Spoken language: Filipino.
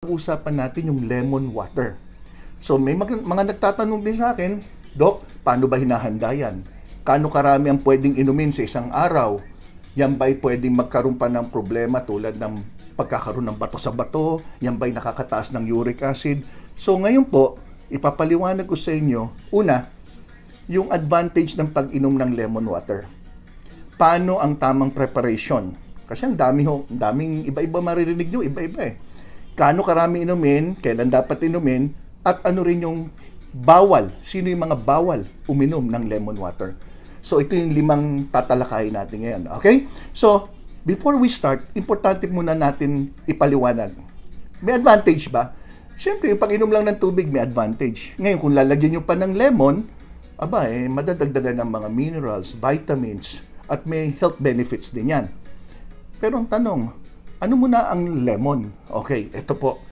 usapan natin yung lemon water. So may mga nagtatanong din sa akin, Doc, paano ba hinahanda yan? Kano karami ang pwedeng inumin sa isang araw? Yan ba'y pwedeng magkaroon pa ng problema tulad ng pagkakaroon ng bato sa bato? Yan ba'y nakakataas ng uric acid? So ngayon po, ipapaliwanag ko sa inyo, una, yung advantage ng pag-inom ng lemon water. Paano ang tamang preparation? Kasi ang daming iba-iba maririnig nyo, iba-iba eh. Kano karami inumin, kailan dapat inumin, at ano rin yung bawal, sino yung mga bawal uminom ng lemon water. So ito yung 5 tatalakayin natin ngayon. Okay? So, before we start, importante muna natin ipaliwanag. May advantage ba? Siyempre, yung pag-inom lang ng tubig, may advantage. Ngayon, kung lalagyan nyo pa ng lemon, madadagdagan ng mga minerals, vitamins, at may health benefits din yan. Pero ang tanong, ano muna ang lemon? Okay, ito po.